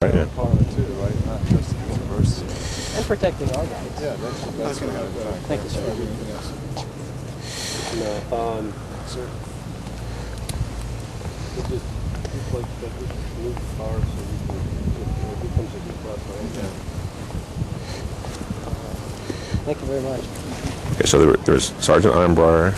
Right, yeah. Parliament too, right? Not just the university. And protecting our rights. Yeah, that's kind of the fact. Thank you, sir. No, Sir. we just like that we move the cars so we can, it becomes a good bus, right? Thank you very much. Okay, so there was Sergeant Armbruster,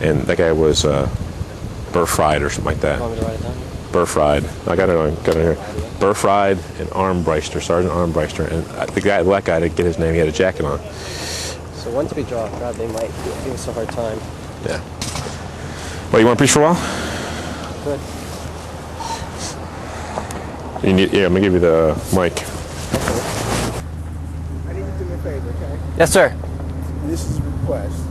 and that guy was Burfried or something like that. Want me to write it down? Burfried. I got it here. Burfried and Armbruster, Sergeant Armbruster, and the black guy didn't get his name. He had a jacket on. So when to be drawn? God, they might give us a hard time. Yeah. Well, you want to preach for a while? Good. You need, yeah, I'm gonna give you the mic. I need you to do me a favor, okay? Yes, sir. And this is a request.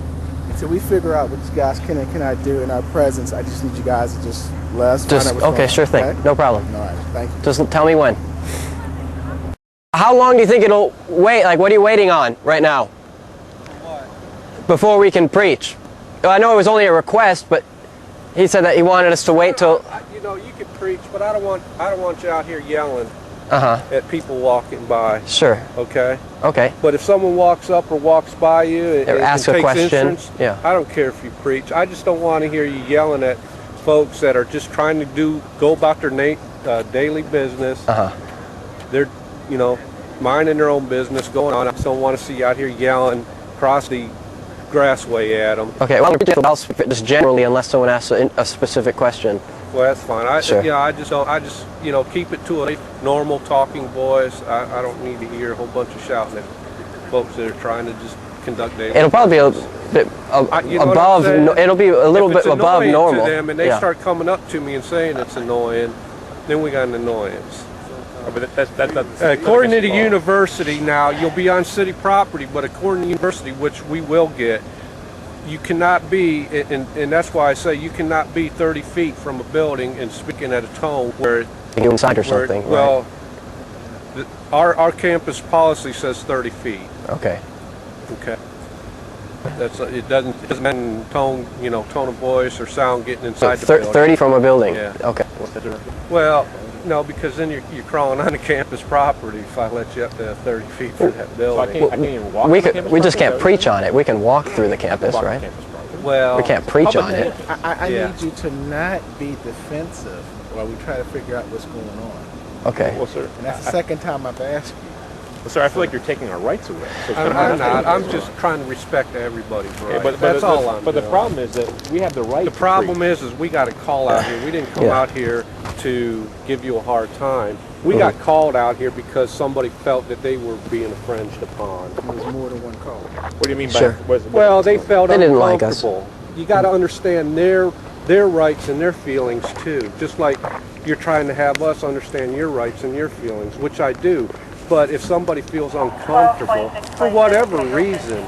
Until we figure out what you guys can and cannot do in our presence, I just need you guys to just let us find out what's going Okay, on, sure thing. okay? No problem. All right, thank you. Just tell me when. How long do you think it'll wait? Like, what are you waiting on right now? What? Before we can preach. Well, I know it was only a request, but he said that he wanted us to wait till. You know, you can preach, but I don't want you out here yelling Uh-huh. at people walking by. Sure. Okay. Okay. But if someone walks up or walks by you and, Or ask and a takes question, entrance, yeah. I don't care if you preach. I just don't want to hear you yelling at folks that are just trying to go about their daily business. Uh-huh. They're, you know, minding their own business, going on. I just don't want to see you out here yelling across the grassway at them. Okay. Well, just generally, unless someone asks a specific question. Well, that's fine. Sure. Yeah, I just, you know, keep it to a normal talking voice. I don't need to hear a whole bunch of shouting at folks that are trying to just conduct daily. It'll probably be a bit you know above. what I'm saying? It'll be a little If it's bit above annoying normal. to them and they Yeah. start coming up to me and saying it's annoying, then we got an annoyance. But that's According to the university, now you'll be on city property, but according to the university, which we will get, you cannot be, and that's why I say you cannot be 30 feet from a building and speaking at a tone where You inside or something. Right? well, our campus policy says 30 feet. Okay. Okay. It doesn't mean tone, you know, tone of voice or sound getting inside the building. 30 from a building. Yeah. Okay. Well, no, because then you're crawling on the campus property if I let you up to 30 feet from that building. I can't even walk. We just can't preach on it. We can walk through the campus, right? Well, We can't preach on it. I Yeah. need you to not be defensive while we try to figure out what's going on. Okay. Well, sir. And that's the second time I've asked you. Well, sir, I feel like you're taking our rights away. So it's I'm not. I'm just trying to respect everybody's rights. but That's all I'm But the doing. problem is that we have the right. The problem is we got a call out here. We didn't come Yeah. out here to give you a hard time. We got called out here because somebody felt that they were being infringed upon. There's more than one call. What do you mean by? Sure. Well, they felt They didn't like us. uncomfortable. You got to understand their rights and their feelings too. Just like you're trying to have us understand your rights and your feelings, which I do. But if somebody feels uncomfortable for whatever reason,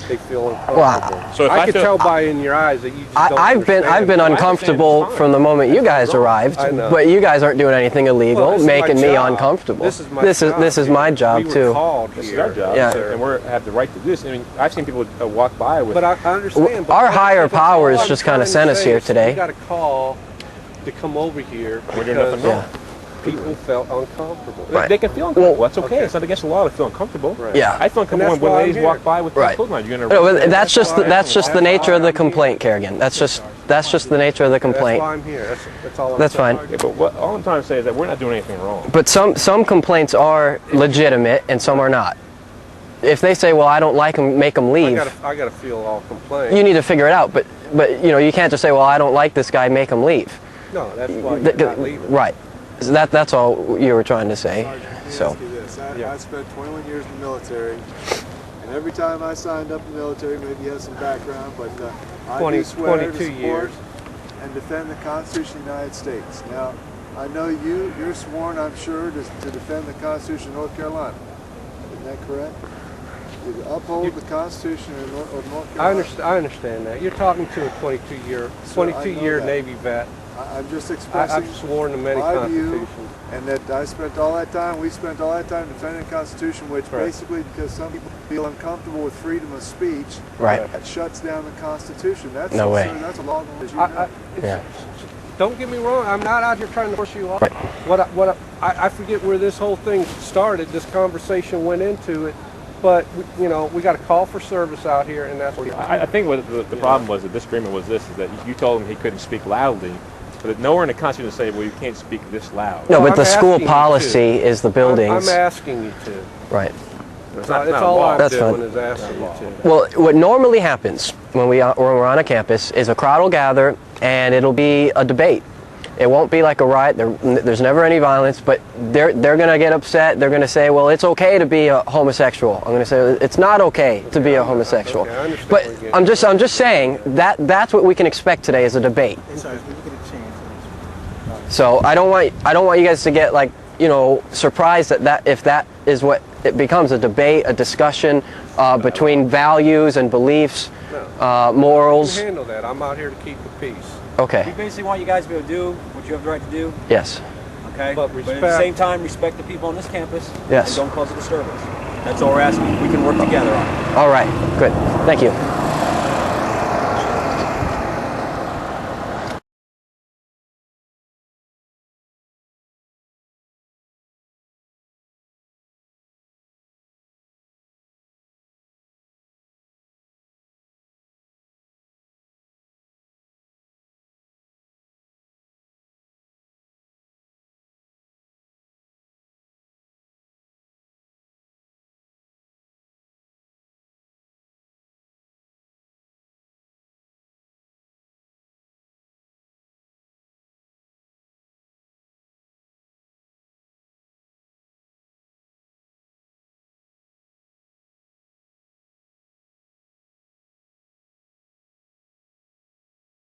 they feel uncomfortable. So if I I can feel- tell by in your eyes that you just don't I've been understand. uncomfortable from the moment you guys arrived, I know. but you guys aren't doing anything illegal, Well, this is my making me job. uncomfortable. This is my this job. is my job we were too. Called This is here. our job, Yeah. and we have the right to do this. I mean, I've seen people walk by with. But I understand. But Our higher that's all powers I'm just kinda trying to sent us say here is today. You got a call to come over here We're doing nothing because wrong. people felt uncomfortable. Right. They can feel uncomfortable. That's okay. Okay. It's not against the law to feel uncomfortable. Right. Yeah. I feel uncomfortable And when that's why ladies I'm walk here. by with Right. clothes on. You're No, gonna. but that's just the why nature of the I'm complaint, Kerrigan. That's just the nature of the That's complaint. why I'm here. That's all. That's fine. Yeah, but all I'm trying to say is that we're not doing anything wrong. But some complaints are legitimate and some are not. If they say, "Well, I don't like them, make them leave," I gotta feel all complaints. you need to figure it out. But you know, you can't just say, "Well, I don't like this guy, make him leave." No, that's why you're not leaving. Right. So that's all you were trying to say. Sergeant, let me So. ask you this. Yeah. I spent 21 years in the military, and every time I signed up in the military, maybe you have some background, but I 20 do swear to 22 support years. and defend the Constitution of the United States. Now, I know you're sworn, I'm sure, to defend the Constitution of North Carolina. Isn't that correct? To uphold the Constitution of North Carolina. I understand that. You're talking to a 22-year Sir, I know that. Navy vet. I'm just expressing I've sworn to many my view, constitutions. and that we spent all that time defending the Constitution, which Right. basically, because some people feel uncomfortable with freedom of speech, Right. that shuts down the Constitution. That's No way. Sir, that's a law, as you I, know. I, Yeah. don't get me wrong. I'm not out here trying to force you off. Right. I forget where this whole thing started. This conversation went into it, but you know, we got a call for service out here, and that's what. I think what the problem was, the disagreement was this: is that you told him he couldn't speak loudly, but nowhere in the Constitution say, well, you can't speak this loud. No, Well, but the I'm school asking you policy is the buildings. I'm asking you to. Right. It's That's not all law. I'm That's doing fine. is asking you to. Well, what normally happens when we're on a campus is a crowd will gather and it'll be a debate. It won't be like a riot. There's never any violence, but they're going to get upset. They're going to say, well, it's okay to be a homosexual. I'm going to say it's not okay to be a homosexual. Okay, I understand But what you're I'm getting just saying that's what we can expect today is a debate. Sorry, we get a chance. So I don't want you guys to get like, you know, surprised that if that is what it becomes, a debate, a discussion between values and beliefs, morals. You handle that. I'm out here to keep the peace. We Okay. basically want you guys to be able to do what you have the right to do, Yes. okay? But at the respect- same time, respect the people on this campus. Yes. And don't cause a disturbance. That's all we're asking. We can work together on it. All right. Good. Thank you.